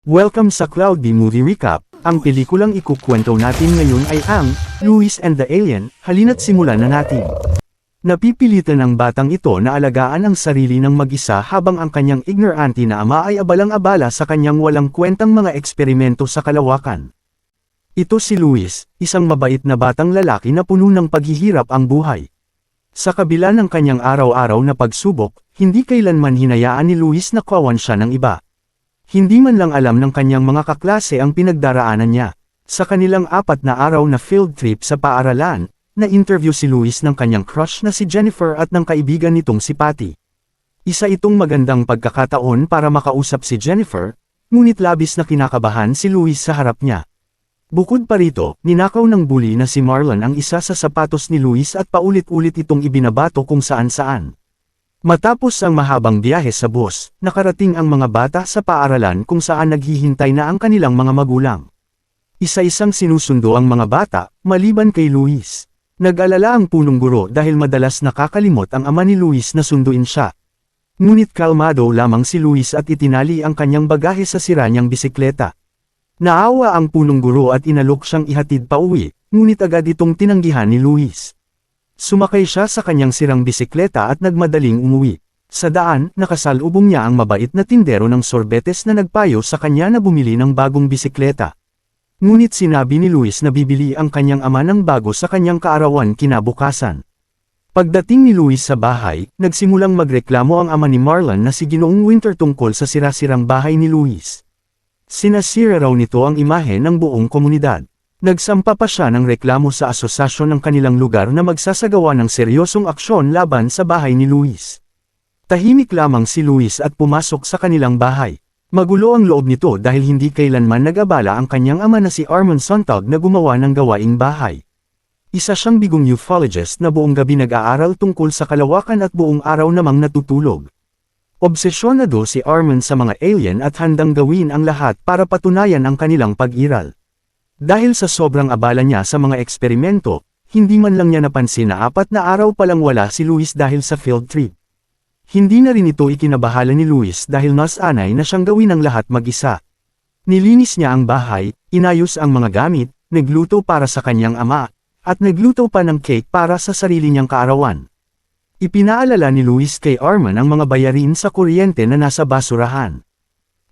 Welcome sa Cloudy Movie Recap. Ang pelikulang ikukwento natin ngayon ay ang Louis and the Alien. Halina't simulan na natin. Napipilitan ng batang ito na alagaan ang sarili ng mag-isa habang ang kanyang ignorante na ama ay abalang-abala sa kanyang walang kwentang mga eksperimento sa kalawakan. Ito si Louis, isang mabait na batang lalaki na puno ng paghihirap ang buhay. Sa kabila ng kanyang araw-araw na pagsubok, hindi kailanman hinayaan ni Louis na kawan siya ng iba. Hindi man lang alam ng kanyang mga kaklase ang pinagdaraanan niya. Sa kanilang 4 na araw na field trip sa paaralan, na-interview si Louis ng kanyang crush na si Jennifer at ng kaibigan nitong si Patty. Isa itong magandang pagkakataon para makausap si Jennifer, ngunit labis na kinakabahan si Louis sa harap niya. Bukod pa rito, ninakaw ng bully na si Marlon ang isa sa sapatos ni Louis at paulit-ulit itong ibinabato kung saan-saan. Matapos ang mahabang biyahe sa bus, nakarating ang mga bata sa paaralan kung saan naghihintay na ang kanilang mga magulang. Isa-isang sinusundo ang mga bata, maliban kay Louis. Nag-alala ang punong guro dahil madalas nakakalimot ang ama ni Louis na sunduin siya. Ngunit kalmado lamang si Louis at itinali ang kanyang bagahe sa sira niyang bisikleta. Naawa ang punong guro at inalok siyang ihatid pa uwi, ngunit agad itong tinanggihan ni Louis. Sumakay siya sa kanyang sirang bisikleta at nagmadaling umuwi. Sa daan, nakasalubong niya ang mabait na tindero ng sorbetes na nagpayo sa kanya na bumili ng bagong bisikleta. Ngunit sinabi ni Louis na bibili ang kanyang ama ng bago sa kanyang kaarawan kinabukasan. Pagdating ni Louis sa bahay, nagsimulang magreklamo ang ama ni Marlon na si Ginoong Winter tungkol sa sira-sirang bahay ni Louis. Sinasira raw nito ang imahe ng buong komunidad. Nagsampa pa siya ng reklamo sa asosasyon ng kanilang lugar na magsasagawa ng seryosong aksyon laban sa bahay ni Louis. Tahimik lamang si Louis at pumasok sa kanilang bahay. Magulo ang loob nito dahil hindi kailanman nag-abala ang kanyang ama na si Armand Sontag na gumawa ng gawaing bahay. Isa siyang bigong ufologist na buong gabi nag-aaral tungkol sa kalawakan at buong araw namang natutulog. Obsesyonado si Armand sa mga alien at handang gawin ang lahat para patunayan ang kanilang pag-iral. Dahil sa sobrang abala niya sa mga eksperimento, hindi man lang niya napansin na 4 na araw palang wala si Louis dahil sa field trip. Hindi na rin ito ikinabahala ni Louis dahil nasanay na siyang gawin ang lahat mag-isa. Nilinis niya ang bahay, inayos ang mga gamit, nagluto para sa kanyang ama, at nagluto pa ng cake para sa sarili niyang kaarawan. Ipinaalala ni Louis kay Armand ang mga bayarin sa kuryente na nasa basurahan.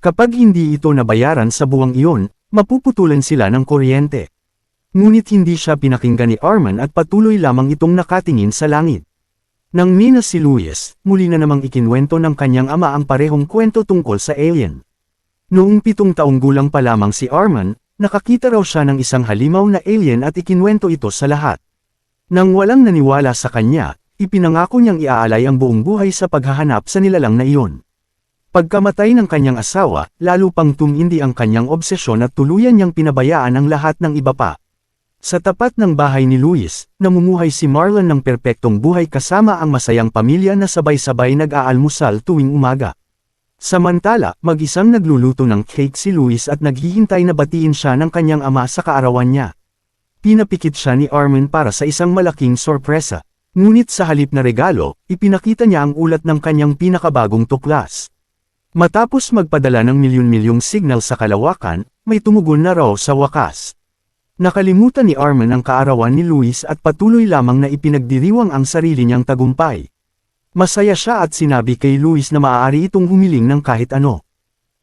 Kapag hindi ito nabayaran sa buwang iyon, mapuputulan sila ng kuryente. Ngunit hindi siya pinakinggan ni Armand at patuloy lamang itong nakatingin sa langit. Nang minas si Louis, muli na namang ikinwento ng kanyang ama ang parehong kwento tungkol sa alien. Noong 7 taong gulang pa lamang si Armand, nakakita raw siya ng isang halimaw na alien at ikinwento ito sa lahat. Nang walang naniwala sa kanya, ipinangako niyang iaalay ang buong buhay sa paghahanap sa nilalang na iyon. Pagkamatay ng kanyang asawa, lalo pang tumindi ang kanyang obsesyon at tuluyan niyang pinabayaan ang lahat ng iba pa. Sa tapat ng bahay ni Louis, namumuhay si Marlon ng perpektong buhay kasama ang masayang pamilya na sabay-sabay nag-aalmusal tuwing umaga. Samantala, mag-isang nagluluto ng cake si Louis at naghihintay na batiin siya ng kanyang ama sa kaarawan niya. Pinapikit siya ni Armand para sa isang malaking sorpresa. Ngunit sa halip na regalo, ipinakita niya ang ulat ng kanyang pinakabagong tuklas. Matapos magpadala ng milyon-milyong signal sa kalawakan, may tumugon na raw sa wakas. Nakalimutan ni Armand ang kaarawan ni Louis at patuloy lamang na ipinagdiriwang ang sarili niyang tagumpay. Masaya siya at sinabi kay Louis na maaari itong humiling ng kahit ano.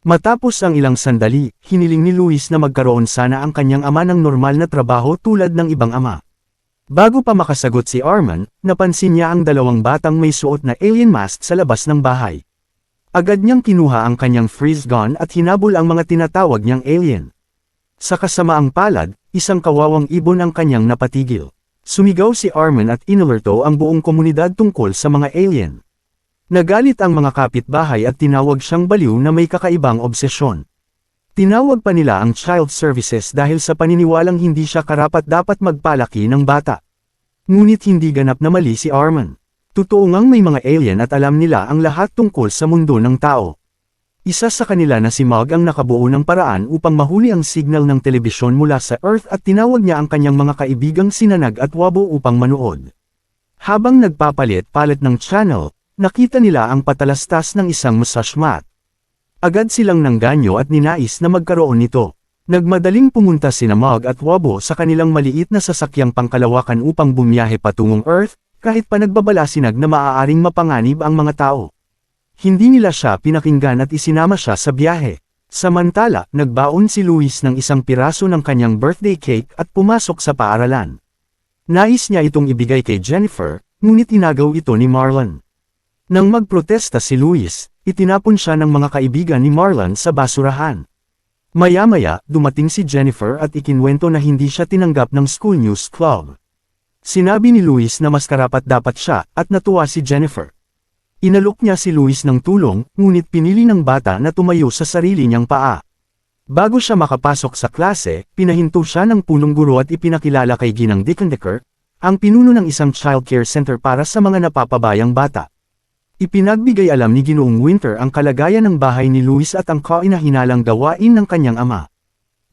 Matapos ang ilang sandali, hiniling ni Louis na magkaroon sana ang kanyang ama ng normal na trabaho tulad ng ibang ama. Bago pa makasagot si Armand, napansin niya ang 2 batang may suot na alien mask sa labas ng bahay. Agad niyang kinuha ang kanyang freeze gun at hinabol ang mga tinatawag niyang alien. Sa kasamaang palad, isang kawawang ibon ang kanyang napatigil. Sumigaw si Armand at inalerto ang buong komunidad tungkol sa mga alien. Nagalit ang mga kapitbahay at tinawag siyang baliw na may kakaibang obsesyon. Tinawag pa nila ang child services dahil sa paniniwalang hindi siya karapat-dapat magpalaki ng bata. Ngunit hindi ganap na mali si Armand. Totoo ngang may mga alien at alam nila ang lahat tungkol sa mundo ng tao. Isa sa kanila na si Mog ang nakabuo ng paraan upang mahuli ang signal ng telebisyon mula sa Earth at tinawag niya ang kanyang mga kaibigang Sinanag at Wabo upang manood. Habang nagpapalit-palit ng channel, nakita nila ang patalastas ng isang massage mat. Agad silang nangganyo at ninais na magkaroon nito. Nagmadaling pumunta sina Mog at Wabo sa kanilang maliit na sasakyang pangkalawakan upang bumiyahe patungong Earth, kahit pa nagbabalasinag na maaaring mapanganib ang mga tao. Hindi nila siya pinakinggan at isinama siya sa biyahe. Samantala, nagbaon si Luis ng isang piraso ng kanyang birthday cake at pumasok sa paaralan. Nais niya itong ibigay kay Jennifer, ngunit inagaw ito ni Marlon. Nang magprotesta si Luis, itinapon siya ng mga kaibigan ni Marlon sa basurahan. Maya-maya, dumating si Jennifer at ikinwento na hindi siya tinanggap ng School News Club. Sinabi ni Luis na mas karapat dapat siya, at natuwa si Jennifer. Inalok niya si Luis ng tulong, ngunit pinili ng bata na tumayo sa sarili niyang paa. Bago siya makapasok sa klase, pinahinto siya ng punong guro at ipinakilala kay Ginang Dickendecker, ang pinuno ng isang child care center para sa mga napapabayang bata. Ipinagbigay alam ni Ginoong Winter ang kalagayan ng bahay ni Luis at ang kahinahinalang gawain ng kanyang ama.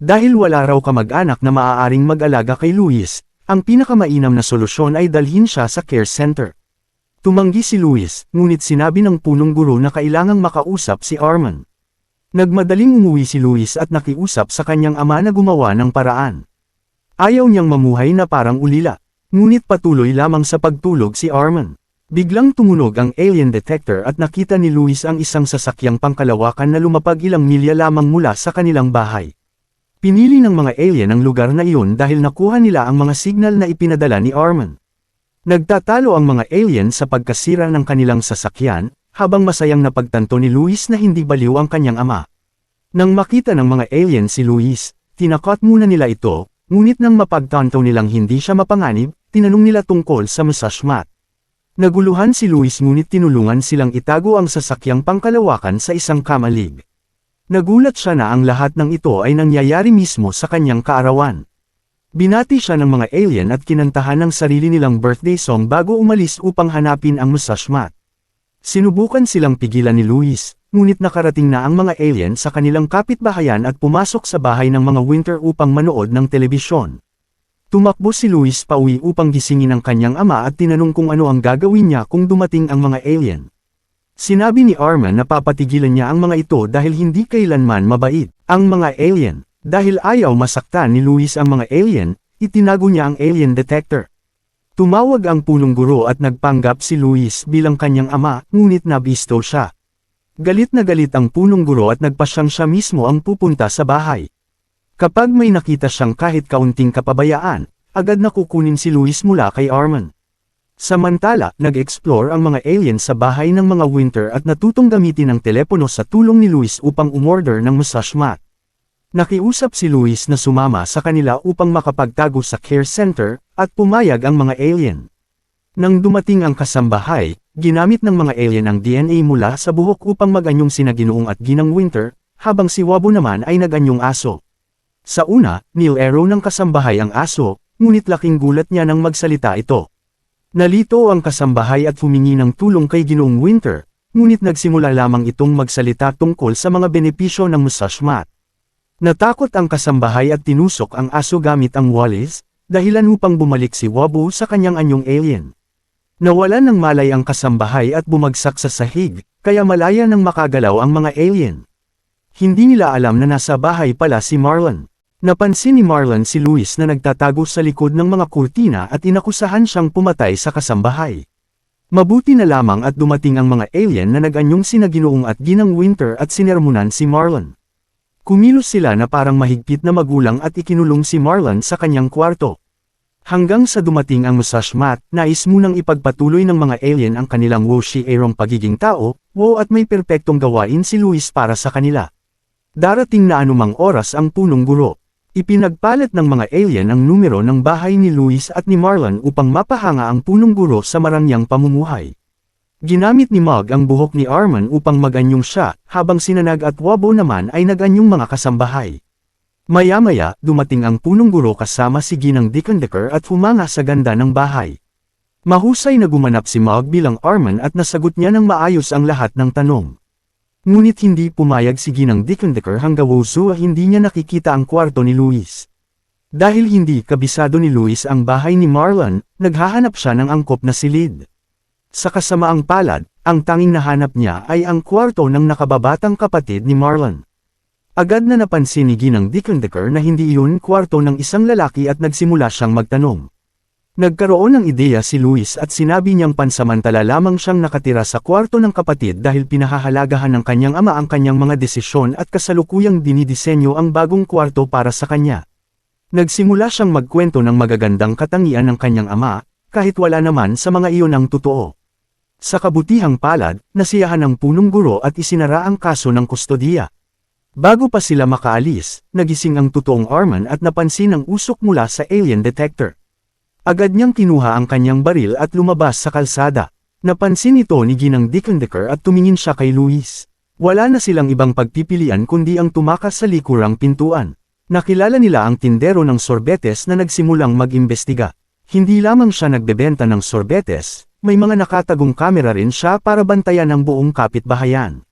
Dahil wala raw kamag-anak na maaaring mag-alaga kay Luis, ang pinakamainam na solusyon ay dalhin siya sa care center. Tumanggi si Luis, ngunit sinabi ng punong guro na kailangang makausap si Arman. Nagmadaling umuwi si Luis at nakiusap sa kanyang ama na gumawa ng paraan. Ayaw niyang mamuhay na parang ulila, ngunit patuloy lamang sa pagtulog si Arman. Biglang tumunog ang alien detector at nakita ni Luis ang isang sasakyang pangkalawakan na lumapag ilang milya lamang mula sa kanilang bahay. Pinili ng mga alien ang lugar na iyon dahil nakuha nila ang mga signal na ipinadala ni Arman. Nagtatalo ang mga alien sa pagkasira ng kanilang sasakyan, habang masayang napagtanto ni Luis na hindi baliw ang kanyang ama. Nang makita ng mga alien si Luis, tinakot muna nila ito, ngunit nang mapagtanto nilang hindi siya mapanganib, tinanong nila tungkol sa massage mat. Naguluhan si Luis ngunit tinulungan silang itago ang sasakyang pangkalawakan sa isang kamalig. Nagulat siya na ang lahat ng ito ay nangyayari mismo sa kanyang kaarawan. Binati siya ng mga alien at kinantahan ng sarili nilang birthday song bago umalis upang hanapin ang massage mat. Sinubukan silang pigilan ni Luis, ngunit nakarating na ang mga alien sa kanilang kapitbahayan at pumasok sa bahay ng mga Winter upang manood ng telebisyon. Tumakbo si Luis pauwi upang gisingin ang kanyang ama at tinanong kung ano ang gagawin niya kung dumating ang mga alien. Sinabi ni Arman na papatigilan niya ang mga ito dahil hindi kailanman mabait ang mga alien. Dahil ayaw masaktan ni Luis ang mga alien, itinago niya ang alien detector. Tumawag ang punong guro at nagpanggap si Luis bilang kanyang ama, ngunit nabisto siya. Galit na galit ang punong guro at nagpasyang siya mismo ang pupunta sa bahay. Kapag may nakita siyang kahit kaunting kapabayaan, agad na kukunin si Luis mula kay Arman. Samantala, nag-explore ang mga alien sa bahay ng mga Winter at natutong gamitin ang telepono sa tulong ni Luis upang umorder ng massage mat. Nakiusap si Luis na sumama sa kanila upang makapagtago sa care center, at pumayag ang mga alien. Nang dumating ang kasambahay, ginamit ng mga alien ang DNA mula sa buhok upang mag-anyong sina Ginoong at Ginang Winter, habang si Wabo naman ay nag-anyong aso. Sa una, nilaro ng kasambahay ang aso, ngunit laking gulat niya nang magsalita ito. Nalito ang kasambahay at humingi ng tulong kay Ginoong Winter, ngunit nagsimula lamang itong magsalita tungkol sa mga benepisyo ng massage mat. Natakot ang kasambahay at tinusok ang aso gamit ang walis, dahilan upang bumalik si Wabo sa kanyang anyong alien. Nawalan ng malay ang kasambahay at bumagsak sa sahig, kaya malaya nang makagalaw ang mga alien. Hindi nila alam na nasa bahay pala si Marlon. Napansin ni Marlon si Luis na nagtatago sa likod ng mga kurtina at inakusahan siyang pumatay sa kasambahay. Mabuti na lamang at dumating ang mga alien na nag-anyong sina Ginoong at Ginang Winter at sinermonan si Marlon. Kumilos sila na parang mahigpit na magulang at ikinulong si Marlon sa kanyang kwarto. Hanggang sa dumating ang massage mat, nais munang ipagpatuloy ng mga alien ang kanilang wo-shi-erong pagiging tao, at may perpektong gawain si Luis para sa kanila. Darating na anumang oras ang punong guro. Ipinagpalit ng mga alien ang numero ng bahay ni Luis at ni Marlon upang mapahanga ang punong guro sa marangyang pamumuhay. Ginamit ni Mog ang buhok ni Arman upang mag-anyong siya, habang sinanag at Wabo naman ay nag-anyong mga kasambahay. Maya-maya, dumating ang punong guro kasama si Ginang Dickendecker at humanga sa ganda ng bahay. Mahusay na gumanap si Mog bilang Arman at nasagot niya ng maayos ang lahat ng tanong. Ngunit hindi pumayag si Ginang Dickendecker hanggang hindi niya nakikita ang kwarto ni Luis. Dahil hindi kabisado ni Luis ang bahay ni Marlon, naghahanap siya ng angkop na silid. Sa kasamaang palad, ang tanging nahanap niya ay ang kwarto ng nakababatang kapatid ni Marlon. Agad na napansin ni Ginang Dickendecker na hindi iyon kwarto ng isang lalaki at nagsimula siyang magtanong. Nagkaroon ng ideya si Luis at sinabi niyang pansamantala lamang siyang nakatira sa kwarto ng kapatid dahil pinahahalagahan ng kanyang ama ang kanyang mga desisyon at kasalukuyang dinidisenyo ang bagong kwarto para sa kanya. Nagsimula siyang magkwento ng magagandang katangian ng kanyang ama, kahit wala naman sa mga iyon ang totoo. Sa kabutihang palad, nasiyahan ng punong guro at isinara ang kaso ng kustodiya. Bago pa sila makaalis, nagising ang totoong Arman at napansin ang usok mula sa alien detector. Agad niyang kinuha ang kanyang baril at lumabas sa kalsada. Napansin ito ni Ginang Dickendecker at tumingin siya kay Luis. Wala na silang ibang pagpipilian kundi ang tumakas sa likurang pintuan. Nakilala nila ang tindero ng sorbetes na nagsimulang mag-imbestiga. Hindi lamang siya nagbebenta ng sorbetes, may mga nakatagong kamera rin siya para bantayan ang buong kapitbahayan.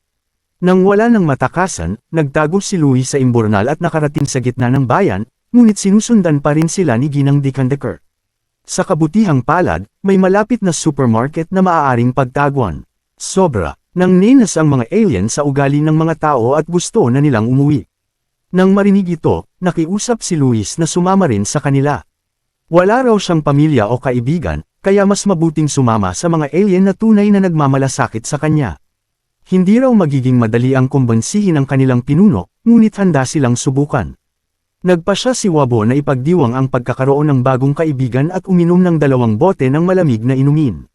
Nang wala ng matakasan, nagtago si Luis sa imburnal at nakarating sa gitna ng bayan, ngunit sinusundan pa rin sila ni Ginang Dickendecker. Sa kabutihang palad, may malapit na supermarket na maaaring pagtaguan. Sobra, nang ninas ang mga alien sa ugali ng mga tao at gusto na nilang umuwi. Nang marinig ito, nakiusap si Luis na sumama rin sa kanila. Wala raw siyang pamilya o kaibigan, kaya mas mabuting sumama sa mga alien na tunay na nagmamalasakit sa kanya. Hindi raw magiging madali ang kumbansihin ang kanilang pinuno, ngunit handa silang subukan. Nagpasya si Wabo na ipagdiwang ang pagkakaroon ng bagong kaibigan at uminom ng 2 bote ng malamig na inumin.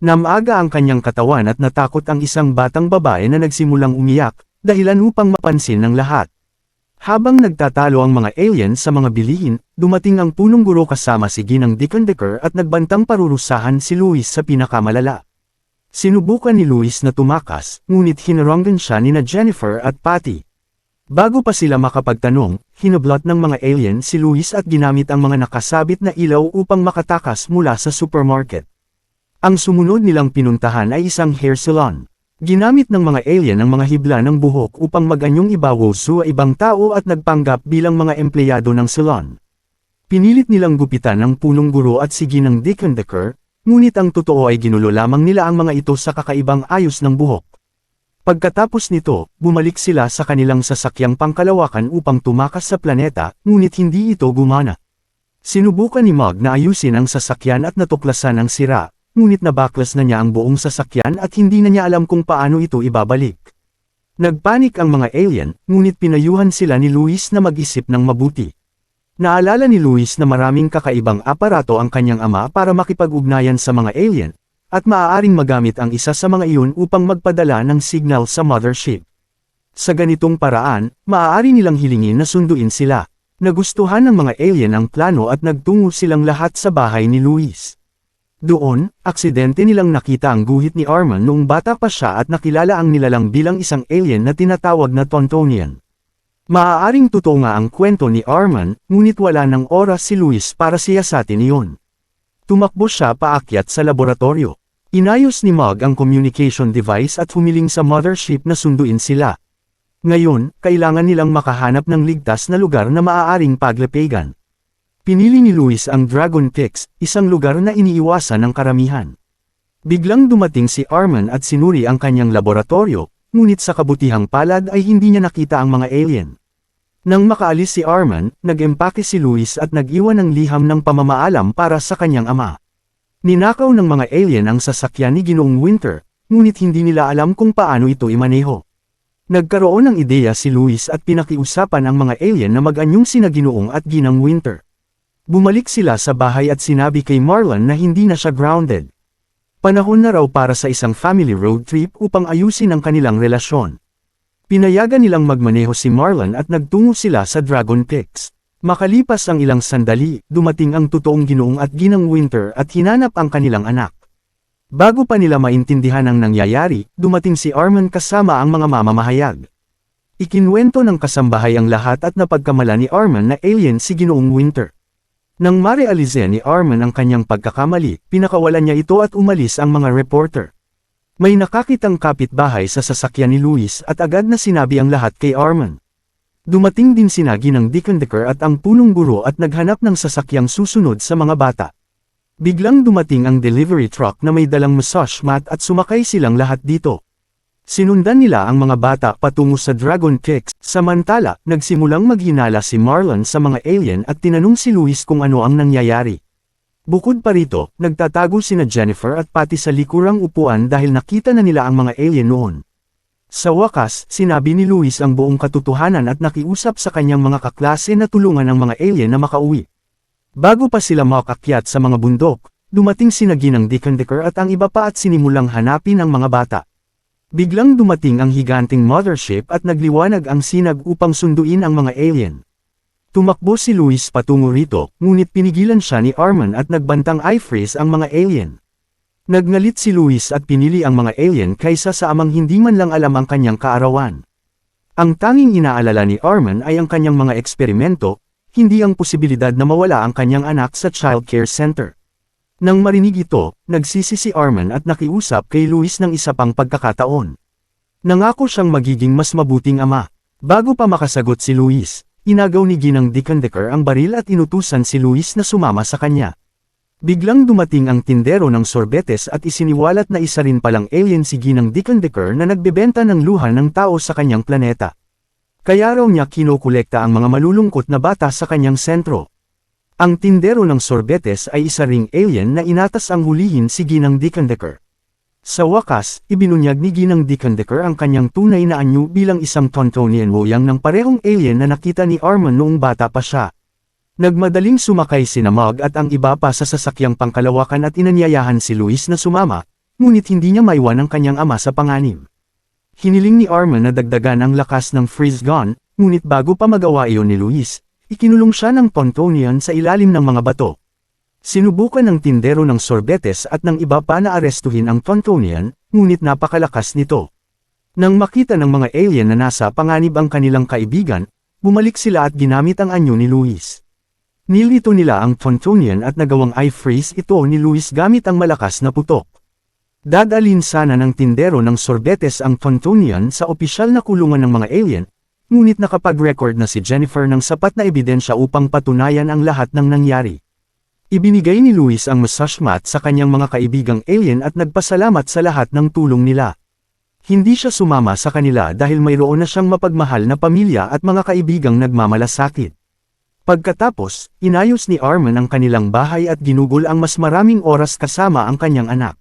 Namaga ang kanyang katawan at natakot ang isang batang babae na nagsimulang umiyak, dahilan upang mapansin ng lahat. Habang nagtatalo ang mga alien sa mga bilihin, dumating ang punong guro kasama si Ginang Dickendecker at nagbantang parurusahan si Luis sa pinakamalala. Sinubukan ni Luis na tumakas, ngunit hinaranggan siya nina Jennifer at Patty. Bago pa sila makapagtanong, hinablot ng mga alien si Luis at ginamit ang mga nakasabit na ilaw upang makatakas mula sa supermarket. Ang sumunod nilang pinuntahan ay isang hair salon. Ginamit ng mga alien ang mga hibla ng buhok upang mag-anyong ibawo sa ibang tao at nagpanggap bilang mga empleyado ng salon. Pinilit nilang gupitan ng punong guro at si Ginang Dickendecker, ngunit ang totoo ay ginulo lamang nila ang mga ito sa kakaibang ayos ng buhok. Pagkatapos nito, bumalik sila sa kanilang sasakyang pangkalawakan upang tumakas sa planeta, ngunit hindi ito gumana. Sinubukan ni Mog na ayusin ang sasakyan at natuklasan ang sira, ngunit nabaklas na niya ang buong sasakyan at hindi na niya alam kung paano ito ibabalik. Nagpanik ang mga alien, ngunit pinayuhan sila ni Luis na mag-isip ng mabuti. Naalala ni Luis na maraming kakaibang aparato ang kanyang ama para makipag-ugnayan sa mga alien, at maaaring magamit ang isa sa mga iyon upang magpadala ng signal sa mothership. Sa ganitong paraan, maaari nilang hilingin na sunduin sila. Nagustuhan ng mga alien ang plano at nagtungo silang lahat sa bahay ni Luis. Doon, aksidente nilang nakita ang guhit ni Arman noong bata pa siya at nakilala ang nilalang bilang isang alien na tinatawag na Tontonian. Maaaring totoo nga ang kwento ni Arman, ngunit wala ng oras si Luis para siyasatin iyon. Tumakbo siya paakyat sa laboratorio. Inayos ni Mog ang communication device at humiling sa mothership na sunduin sila. Ngayon, kailangan nilang makahanap ng ligtas na lugar na maaaring paglapigan. Pinili ni Luis ang Dragon Pix, isang lugar na iniiwasan ng karamihan. Biglang dumating si Arman at sinuri ang kanyang laboratorio, ngunit sa kabutihang palad ay hindi niya nakita ang mga alien. Nang makaalis si Arman, nag-empake si Luis at nag-iwan ng liham ng pamamaalam para sa kanyang ama. Ninakaw ng mga alien ang sasakyan ni Ginoong Winter, ngunit hindi nila alam kung paano ito imaneho. Nagkaroon ng ideya si Luis at pinakiusapan ang mga alien na mag-anyong sina Ginoong at Ginang Winter. Bumalik sila sa bahay at sinabi kay Marlon na hindi na siya grounded. Panahon na raw para sa isang family road trip upang ayusin ang kanilang relasyon. Pinayagan nilang magmaneho si Marlon at nagtungo sila sa Dragon Pix. Makalipas ang ilang sandali, dumating ang totoong Ginoong at Ginang Winter at hinanap ang kanilang anak. Bago pa nila maintindihan ang nangyayari, dumating si Arman kasama ang mga mamamahayag. Ikinwento ng kasambahay ang lahat at napagkamala ni Arman na alien si Ginoong Winter. Nang marealize ni Arman ang kanyang pagkakamali, pinakawalan niya ito at umalis ang mga reporter. May nakakitang kapitbahay sa sasakyan ni Luis at agad na sinabi ang lahat kay Arman. Dumating din sina Ginang Dickendecker at ang punong guro at naghanap ng sasakyang susunod sa mga bata. Biglang dumating ang delivery truck na may dalang massage mat at sumakay silang lahat dito. Sinundan nila ang mga bata patungo sa Dragon Kicks, samantala, nagsimulang maghinala si Marlon sa mga alien at tinanong si Luis kung ano ang nangyayari. Bukod pa rito, nagtatago sina Jennifer at Patty sa likurang upuan dahil nakita na nila ang mga alien noon. Sa wakas, sinabi ni Luis ang buong katotohanan at nakiusap sa kanyang mga kaklase na tulungan ang mga alien na makauwi. Bago pa sila makaakyat sa mga bundok, dumating sina Ginang Dickon-Dicker at ang iba pa at sinimulang hanapin ang mga bata. Biglang dumating ang higanting mothership at nagliwanag ang sinag upang sunduin ang mga alien. Tumakbo si Luis patungo rito, ngunit pinigilan siya ni Arman at nagbantang i-freeze ang mga alien. Nagngalit si Luis at pinili ang mga alien kaysa sa amang hindi man lang alam ang kanyang kaarawan. Ang tanging inaalala ni Arman ay ang kanyang mga eksperimento, hindi ang posibilidad na mawala ang kanyang anak sa child care center. Nang marinig ito, nagsisi si Arman at nakiusap kay Luis ng isa pang pagkakataon. Nangako siyang magiging mas mabuting ama. Bago pa makasagot si Luis, inagaw ni Ginang Dickon-Dicker ang baril at inutusan si Luis na sumama sa kanya. Biglang dumating ang tindero ng sorbetes at isiniwalat na isa rin palang alien si Ginang Dickon-Dicker na nagbebenta ng luha ng tao sa kanyang planeta. Kaya raw niya kinokolekta ang mga malulungkot na bata sa kanyang sentro. Ang tindero ng sorbetes ay isa ring alien na inatas ang hulihin si Ginang Dickon-Dicker. Sa wakas, ibinunyag ni Ginang Dickon-Dicker ang kanyang tunay na anyo bilang isang Tontonian woyang ng parehong alien na nakita ni Arman noong bata pa siya. Nagmadaling sumakay sina Mug at ang iba pa sa sasakyang pangkalawakan at inanyayahan si Luis na sumama, ngunit hindi niya maiwan ang kanyang ama sa panganib. Hiniling ni Arman na dagdagan ang lakas ng freeze gun, ngunit bago pa magawa iyon ni Luis, ikinulong siya ng Tontonian sa ilalim ng mga bato. Sinubukan ng tindero ng sorbetes at ng iba pa na arestuhin ang Tontonian, ngunit napakalakas nito. Nang makita ng mga alien na nasa panganib ang kanilang kaibigan, bumalik sila at ginamit ang anyo ni Luis. Nilito nila ang Tontonian at nagawang i-freeze ito ni Luis gamit ang malakas na putok. Dadalhin sana ng tindero ng sorbetes ang Tontonian sa opisyal na kulungan ng mga alien, ngunit nakapag-record na si Jennifer ng sapat na ebidensya upang patunayan ang lahat ng nangyari. Ibinigay ni Luis ang massage mat sa kanyang mga kaibigang alien at nagpasalamat sa lahat ng tulong nila. Hindi siya sumama sa kanila dahil mayroon na siyang mapagmahal na pamilya at mga kaibigang nagmamalasakit. Pagkatapos, inayos ni Arman ang kanilang bahay at ginugol ang mas maraming oras kasama ang kanyang anak.